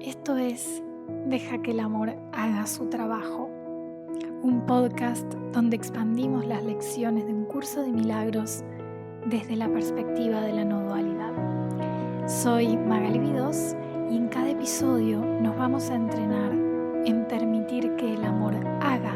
Esto es Deja que el amor haga su trabajo, un podcast donde expandimos las lecciones de un curso de milagros desde la perspectiva de la no dualidad. Soy Magali Vidós y en cada episodio nos vamos a entrenar en permitir que el amor haga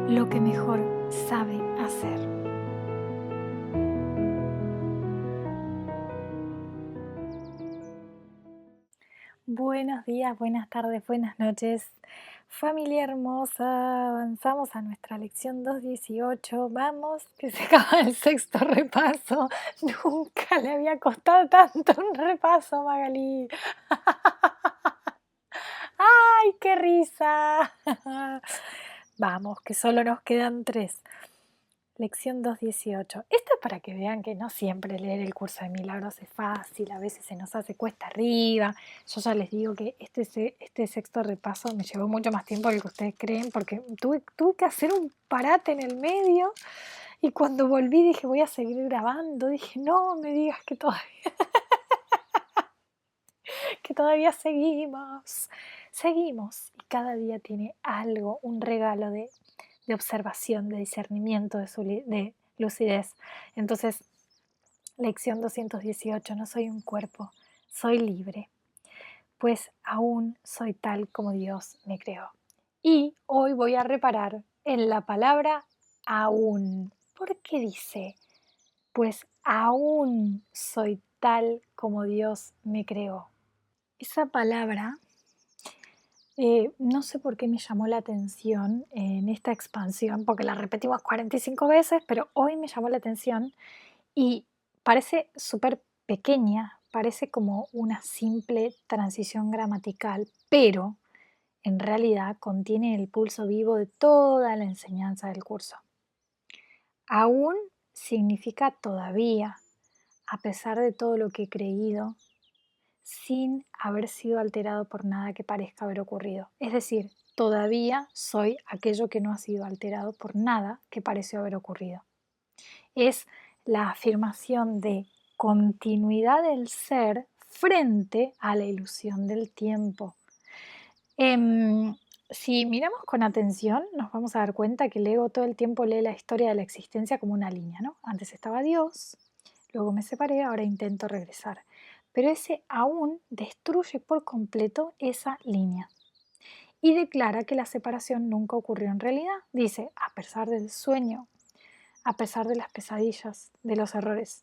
lo que mejor sabe hacer. Buenos días, buenas tardes, buenas noches, familia hermosa. Avanzamos a nuestra lección 218. Vamos, que se acaba el sexto repaso. Nunca le había costado tanto un repaso, Magali. ¡Ay, qué risa! Vamos, que solo nos quedan 3. Lección 218. Esto es para que vean que no siempre leer el curso de milagros es fácil, a veces se nos hace cuesta arriba. Yo ya les digo que este sexto repaso me llevó mucho más tiempo del que ustedes creen, porque tuve que hacer un parate en el medio y cuando volví dije voy a seguir grabando. Dije no me digas que todavía seguimos y cada día tiene algo, un regalo de observación, de discernimiento, de lucidez. Entonces, lección 218, no soy un cuerpo, soy libre, pues aún soy tal como Dios me creó. Y hoy voy a reparar en la palabra aún. ¿Por qué dice? Pues aún soy tal como Dios me creó. Esa palabra no sé por qué me llamó la atención en esta expansión, porque la repetimos 45 veces, pero hoy me llamó la atención y parece súper pequeña, parece como una simple transición gramatical, pero en realidad contiene el pulso vivo de toda la enseñanza del curso. Aún significa todavía, a pesar de todo lo que he creído, sin haber sido alterado por nada que parezca haber ocurrido. Es decir, todavía soy aquello que no ha sido alterado por nada que pareció haber ocurrido. Es la afirmación de continuidad del ser frente a la ilusión del tiempo. Si miramos con atención, nos vamos a dar cuenta que el ego todo el tiempo lee la historia de la existencia como una línea, ¿no? Antes estaba Dios, luego me separé, ahora intento regresar. Pero ese aún destruye por completo esa línea y declara que la separación nunca ocurrió en realidad. Dice, a pesar del sueño, a pesar de las pesadillas, de los errores,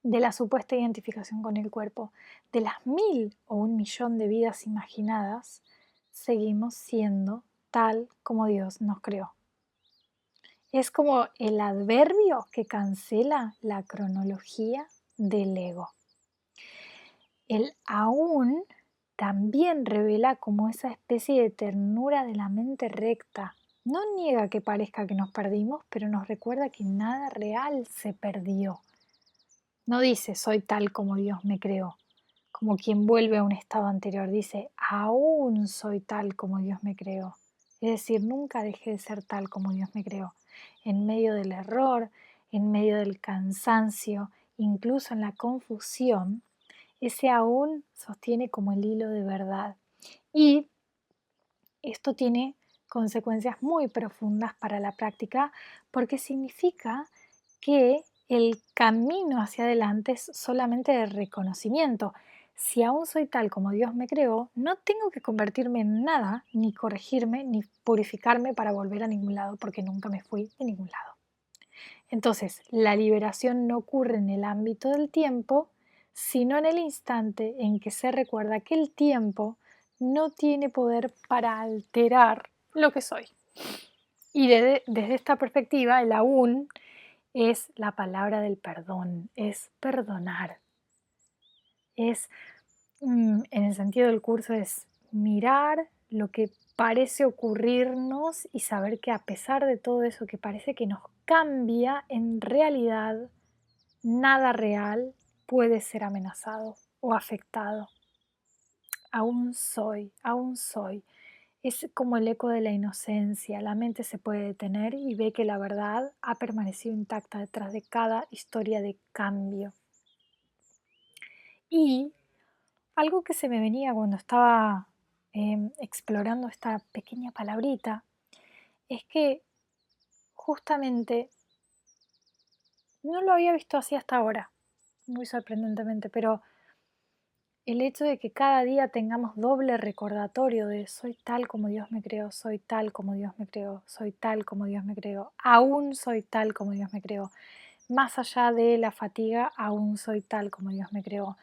de la supuesta identificación con el cuerpo, de las 1000 o 1.000.000 de vidas imaginadas, seguimos siendo tal como Dios nos creó. Es como el adverbio que cancela la cronología del ego. El aún también revela como esa especie de ternura de la mente recta. No niega que parezca que nos perdimos, pero nos recuerda que nada real se perdió. No dice soy tal como Dios me creó, como quien vuelve a un estado anterior. Dice aún soy tal como Dios me creó. Es decir, nunca dejé de ser tal como Dios me creó. En medio del error, en medio del cansancio, incluso en la confusión, ese aún sostiene como el hilo de verdad. Y esto tiene consecuencias muy profundas para la práctica porque significa que el camino hacia adelante es solamente de reconocimiento. Si aún soy tal como Dios me creó, no tengo que convertirme en nada, ni corregirme, ni purificarme para volver a ningún lado, porque nunca me fui de ningún lado. Entonces, la liberación no ocurre en el ámbito del tiempo, sino en el instante en que se recuerda que el tiempo no tiene poder para alterar lo que soy. Y desde esta perspectiva, el aún es la palabra del perdón, es perdonar. Es, en el sentido del curso, es mirar lo que parece ocurrirnos y saber que a pesar de todo eso que parece que nos cambia, en realidad nada real puede ser amenazado o afectado. Aún soy, aún soy. Es como el eco de la inocencia. La mente se puede detener y ve que la verdad ha permanecido intacta detrás de cada historia de cambio. Y algo que se me venía cuando estaba explorando esta pequeña palabrita es que justamente no lo había visto así hasta ahora, muy sorprendentemente, pero el hecho de que cada día tengamos doble recordatorio de soy tal como Dios me creó, soy tal como Dios me creó, soy tal como Dios me creó, aún soy tal como Dios me creó, más allá de la fatiga, aún soy tal como Dios me creó.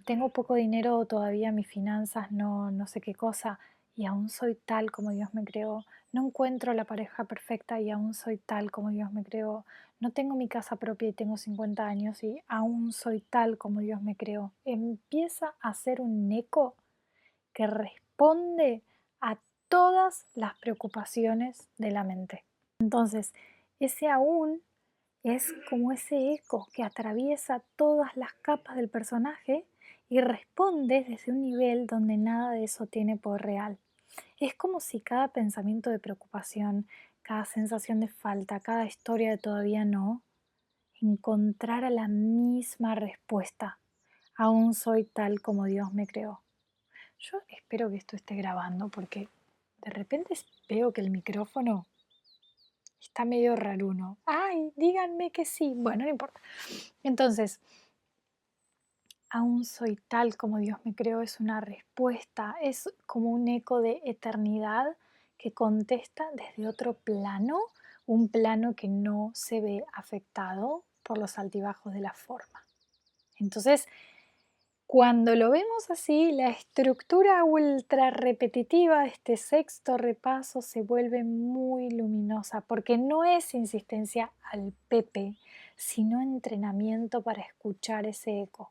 Tengo poco dinero todavía, mis finanzas, no sé qué cosa, y aún soy tal como Dios me creó. No encuentro la pareja perfecta y aún soy tal como Dios me creó. No tengo mi casa propia y tengo 50 años y aún soy tal como Dios me creó. Empieza a ser un eco que responde a todas las preocupaciones de la mente. Entonces, ese aún es como ese eco que atraviesa todas las capas del personaje y responde desde un nivel donde nada de eso tiene poder real. Es como si cada pensamiento de preocupación, cada sensación de falta, cada historia de todavía no, encontrara la misma respuesta. Aún soy tal como Dios me creó. Yo espero que esto esté grabando porque de repente veo que el micrófono está medio raruno. Ay, díganme que sí. Bueno, no importa. Entonces, aún soy tal como Dios me creó es una respuesta, es como un eco de eternidad que contesta desde otro plano, un plano que no se ve afectado por los altibajos de la forma. Entonces, cuando lo vemos así, la estructura ultra repetitiva de este sexto repaso se vuelve muy luminosa porque no es insistencia al Pepe, sino entrenamiento para escuchar ese eco.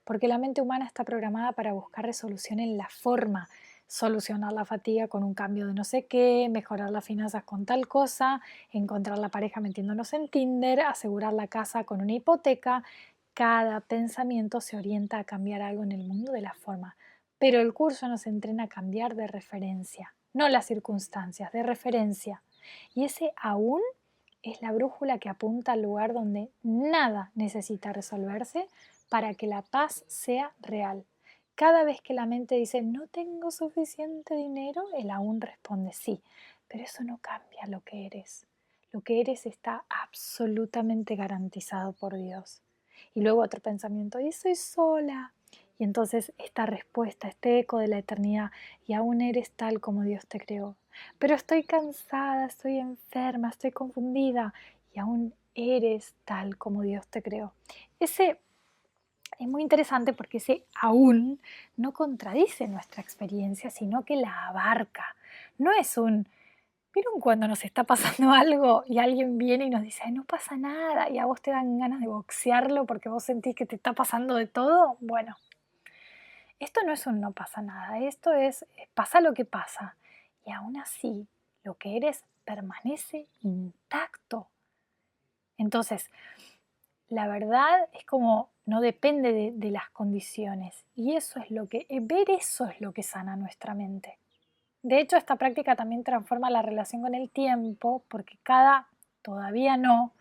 Porque la mente humana está programada para buscar resolución en la forma, solucionar la fatiga con un cambio de no sé qué, mejorar las finanzas con tal cosa, encontrar la pareja metiéndonos en Tinder, asegurar la casa con una hipoteca. Cada pensamiento se orienta a cambiar algo en el mundo de la forma, pero el curso nos entrena a cambiar de referencia, no las circunstancias, de referencia. Y ese aún es la brújula que apunta al lugar donde nada necesita resolverse para que la paz sea real. Cada vez que la mente dice no tengo suficiente dinero, el aún responde sí, pero eso no cambia lo que eres. Lo que eres está absolutamente garantizado por Dios. Y luego otro pensamiento, y soy sola. Y entonces esta respuesta, este eco de la eternidad, y aún eres tal como Dios te creó. Pero estoy cansada, estoy enferma, estoy confundida, y aún eres tal como Dios te creó. Ese es muy interesante porque ese aún no contradice nuestra experiencia, sino que la abarca. No es un, ¿vieron cuando nos está pasando algo y alguien viene y nos dice, no pasa nada y a vos te dan ganas de boxearlo porque vos sentís que te está pasando de todo? Bueno, esto no es un no pasa nada, esto es pasa lo que pasa y aún así lo que eres permanece intacto. Entonces, la verdad es como no depende de las condiciones y eso es lo que, ver eso es lo que sana nuestra mente. De hecho, esta práctica también transforma la relación con el tiempo porque cada todavía no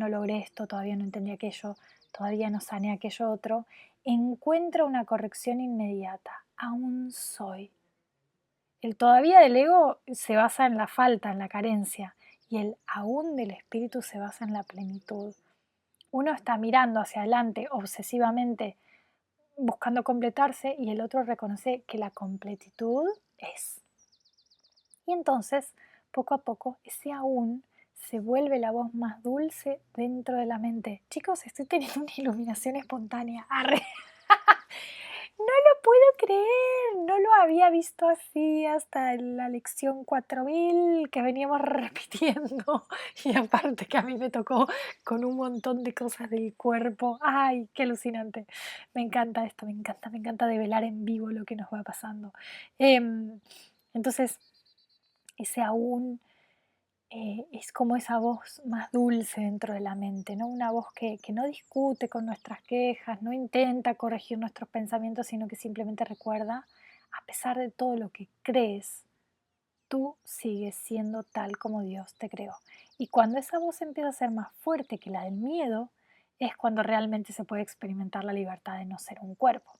logré esto, todavía no entendí aquello, todavía no sané aquello otro, encuentra una corrección inmediata. Aún soy. El todavía del ego se basa en la falta, en la carencia, y el aún del espíritu se basa en la plenitud. Uno está mirando hacia adelante obsesivamente buscando completarse y el otro reconoce que la completitud es. Y entonces, poco a poco, ese aún se vuelve la voz más dulce dentro de la mente. Chicos, estoy teniendo una iluminación espontánea. ¡Arre! No lo puedo creer, no lo había visto así hasta la lección 4000 que veníamos repitiendo y aparte que a mí me tocó con un montón de cosas del cuerpo. ¡Ay, qué alucinante! Me encanta esto, me encanta develar en vivo lo que nos va pasando. Entonces, ese aún es como esa voz más dulce dentro de la mente, ¿no? Una voz que no discute con nuestras quejas, no intenta corregir nuestros pensamientos, sino que simplemente recuerda, a pesar de todo lo que crees, tú sigues siendo tal como Dios te creó. Y cuando esa voz empieza a ser más fuerte que la del miedo, es cuando realmente se puede experimentar la libertad de no ser un cuerpo.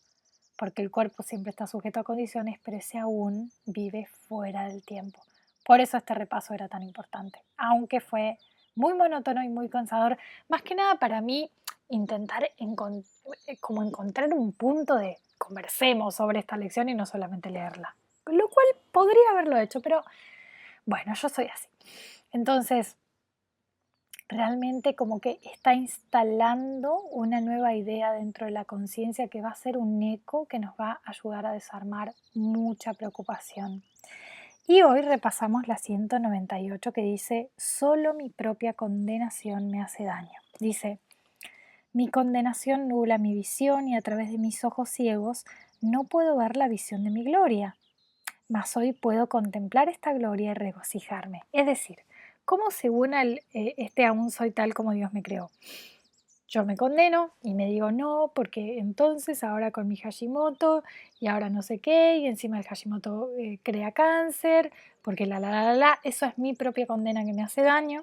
porque el cuerpo siempre está sujeto a condiciones, pero ese aún vive fuera del tiempo. Por eso este repaso era tan importante, aunque fue muy monótono y muy cansador, más que nada para mí intentar como encontrar un punto de conversemos sobre esta lección y no solamente leerla, lo cual podría haberlo hecho, pero bueno, yo soy así. Entonces, realmente como que está instalando una nueva idea dentro de la conciencia que va a ser un eco que nos va a ayudar a desarmar mucha preocupación. Y hoy repasamos la 198 que dice, solo mi propia condenación me hace daño. Dice, mi condenación nubla mi visión y a través de mis ojos ciegos no puedo ver la visión de mi gloria, mas hoy puedo contemplar esta gloria y regocijarme. Es decir, ¿cómo según este aún soy tal como Dios me creó? Yo me condeno y me digo no, porque entonces ahora con mi Hashimoto y ahora no sé qué, y encima el Hashimoto crea cáncer, porque eso es mi propia condena que me hace daño.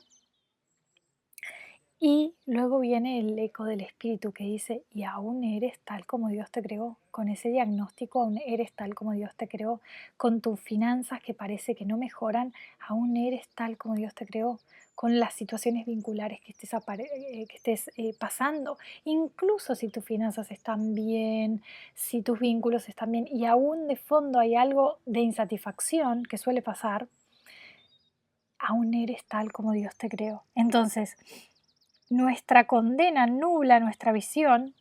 Y luego viene el eco del espíritu que dice, y aún eres tal como Dios te creó, con ese diagnóstico aún eres tal como Dios te creó, con tus finanzas que parece que no mejoran, aún eres tal como Dios te creó, con las situaciones vinculares que estés pasando, incluso si tus finanzas están bien, si tus vínculos están bien y aún de fondo hay algo de insatisfacción que suele pasar, aún eres tal como Dios te creó. Entonces, nuestra condena nubla nuestra visión,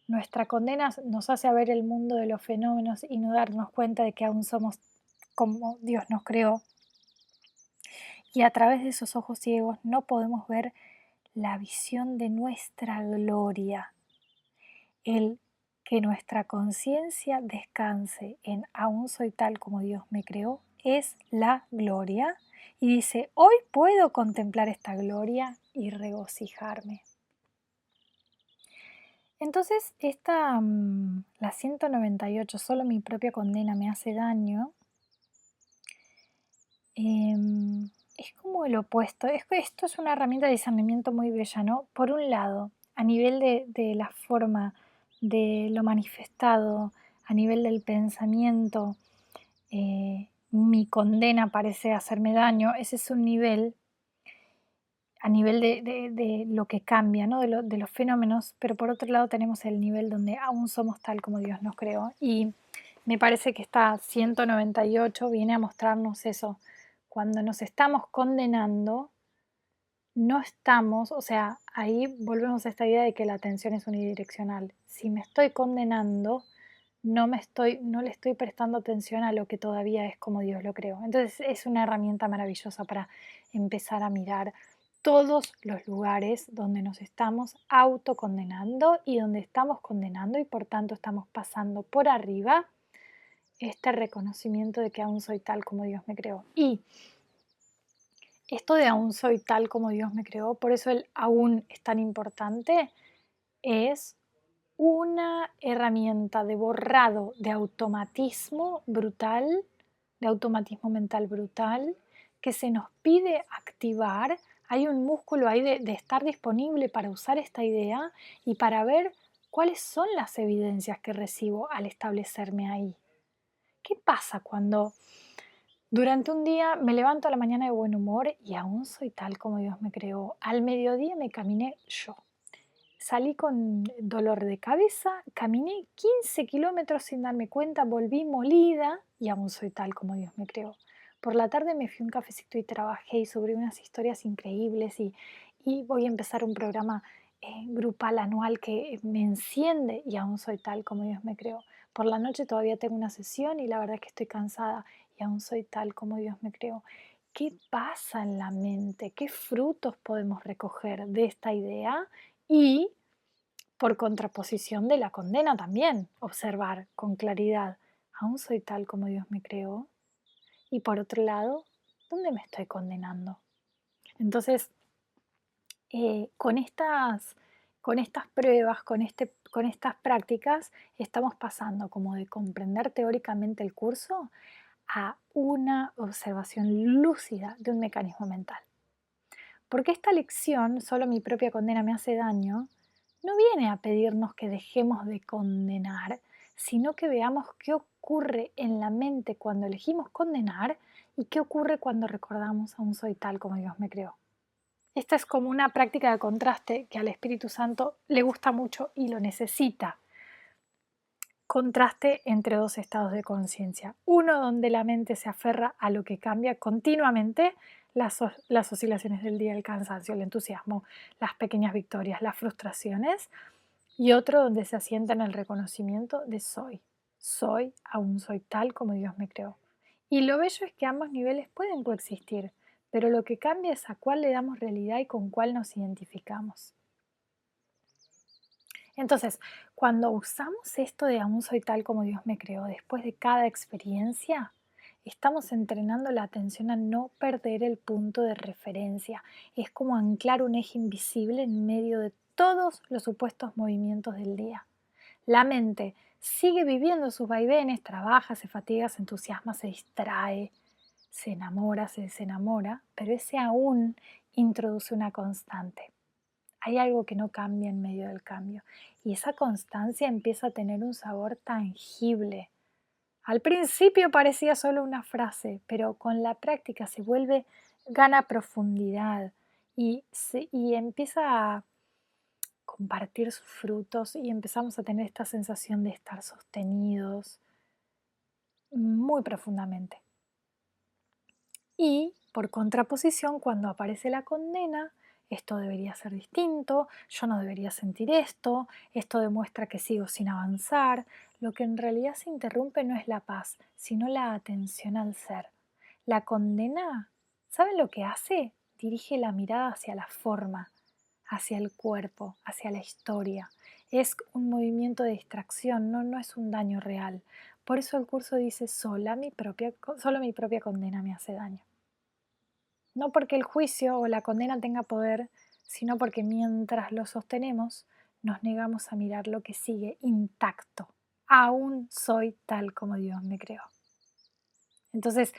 nuestra condena nos hace ver el mundo de los fenómenos y no darnos cuenta de que aún somos como Dios nos creó. Y a través de esos ojos ciegos no podemos ver la visión de nuestra gloria, el que nuestra conciencia descanse en aún soy tal como Dios me creó, es la gloria. Y dice, hoy puedo contemplar esta gloria y regocijarme. Entonces, la 198, solo mi propia condena me hace daño, es como el opuesto. Esto es una herramienta de discernimiento muy bella, ¿no? Por un lado, a nivel de la forma, de lo manifestado, a nivel del pensamiento, mi condena parece hacerme daño. Ese es un nivel a nivel de lo que cambia, ¿no? De los fenómenos, pero por otro lado tenemos el nivel donde aún somos tal como Dios nos creó. Y me parece que esta 198 viene a mostrarnos eso. Cuando nos estamos condenando, no estamos, o sea, ahí volvemos a esta idea de que la atención es unidireccional. Si me estoy condenando, no le estoy prestando atención a lo que todavía es como Dios lo creó. Entonces es una herramienta maravillosa para empezar a mirar todos los lugares donde nos estamos autocondenando y donde estamos condenando y por tanto estamos pasando por arriba este reconocimiento de que aún soy tal como Dios me creó. Y esto de aún soy tal como Dios me creó, por eso el aún es tan importante, es una herramienta de borrado de automatismo brutal, de automatismo mental brutal, que se nos pide activar. Hay un músculo ahí de estar disponible para usar esta idea y para ver cuáles son las evidencias que recibo al establecerme ahí. ¿Qué pasa cuando durante un día me levanto a la mañana de buen humor y aún soy tal como Dios me creó? Al mediodía me caminé yo. Salí con dolor de cabeza, caminé 15 kilómetros sin darme cuenta, volví molida y aún soy tal como Dios me creó. Por la tarde me fui a un cafecito y trabajé sobre unas historias increíbles y voy a empezar un programa grupal anual que me enciende y aún soy tal como Dios me creó. Por la noche todavía tengo una sesión y la verdad es que estoy cansada y aún soy tal como Dios me creó. ¿Qué pasa en la mente? ¿Qué frutos podemos recoger de esta idea? Y por contraposición de la condena también, observar con claridad, aún soy tal como Dios me creó. Y por otro lado, ¿dónde me estoy condenando? Entonces, con estas pruebas, con estas prácticas, estamos pasando como de comprender teóricamente el curso a una observación lúcida de un mecanismo mental. Porque esta lección, solo mi propia condena me hace daño, no viene a pedirnos que dejemos de condenar, sino que veamos qué ocurre en la mente cuando elegimos condenar y qué ocurre cuando recordamos aún soy tal como Dios me creó. Esta es como una práctica de contraste que al Espíritu Santo le gusta mucho y lo necesita. Contraste entre dos estados de conciencia. Uno donde la mente se aferra a lo que cambia continuamente, las oscilaciones del día, el cansancio, el entusiasmo, las pequeñas victorias, las frustraciones. Y otro donde se asienta en el reconocimiento de soy, aún soy tal como Dios me creó. Y lo bello es que ambos niveles pueden coexistir, pero lo que cambia es a cuál le damos realidad y con cuál nos identificamos. Entonces, cuando usamos esto de aún soy tal como Dios me creó después de cada experiencia, estamos entrenando la atención a no perder el punto de referencia. Es como anclar un eje invisible en medio de todos los supuestos movimientos del día. La mente sigue viviendo sus vaivenes, trabaja, se fatiga, se entusiasma, se distrae, se enamora, se desenamora, pero ese aún introduce una constante. Hay algo que no cambia en medio del cambio y esa constancia empieza a tener un sabor tangible. Al principio parecía solo una frase, pero con la práctica gana profundidad y empieza a compartir sus frutos y empezamos a tener esta sensación de estar sostenidos muy profundamente. Y por contraposición, cuando aparece la condena, esto debería ser distinto, yo no debería sentir esto demuestra que sigo sin avanzar, lo que en realidad se interrumpe no es la paz, sino la atención al ser. La condena, ¿saben lo que hace? Dirige la mirada hacia la forma, hacia el cuerpo, hacia la historia. Es un movimiento de distracción, no es un daño real. Por eso el curso dice, solo mi propia condena me hace daño. No porque el juicio o la condena tenga poder, sino porque mientras lo sostenemos, nos negamos a mirar lo que sigue intacto. Aún soy tal como Dios me creó. Entonces,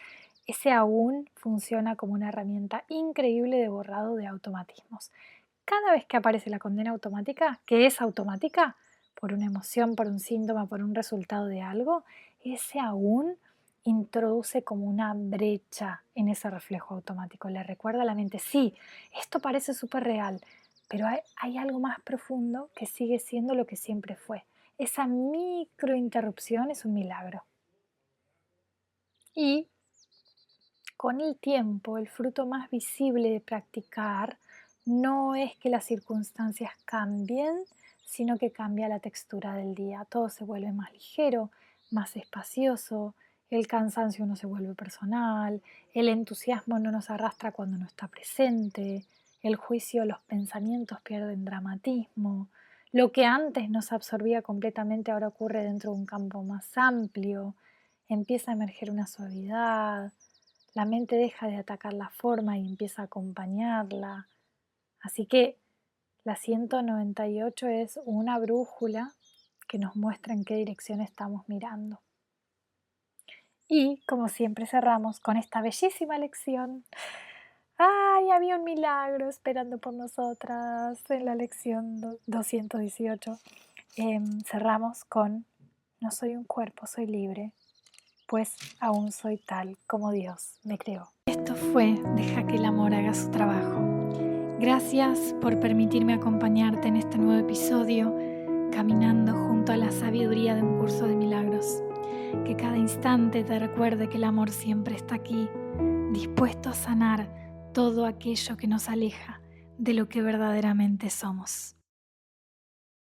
ese aún funciona como una herramienta increíble de borrado de automatismos. Cada vez que aparece la condena automática, que es automática, por una emoción, por un síntoma, por un resultado de algo, ese aún introduce como una brecha en ese reflejo automático. Le recuerda a la mente, sí, esto parece súper real, pero hay algo más profundo que sigue siendo lo que siempre fue. Esa microinterrupción es un milagro. Y con el tiempo, el fruto más visible de practicar no es que las circunstancias cambien, sino que cambia la textura del día. Todo se vuelve más ligero, más espacioso, el cansancio no se vuelve personal, el entusiasmo no nos arrastra cuando no está presente, el juicio, los pensamientos pierden dramatismo. Lo que antes nos absorbía completamente ahora ocurre dentro de un campo más amplio, empieza a emerger una suavidad, la mente deja de atacar la forma y empieza a acompañarla. Así que la 198 es una brújula que nos muestra en qué dirección estamos mirando. Y como siempre cerramos con esta bellísima lección. ¡Ay! Había un milagro esperando por nosotras en la lección 218. Cerramos con no soy un cuerpo, soy libre, pues aún soy tal como Dios me creó. Esto fue Deja que el amor haga su trabajo. Gracias por permitirme acompañarte en este nuevo episodio, caminando junto a la sabiduría de un curso de milagros. Que cada instante te recuerde que el amor siempre está aquí, dispuesto a sanar todo aquello que nos aleja de lo que verdaderamente somos.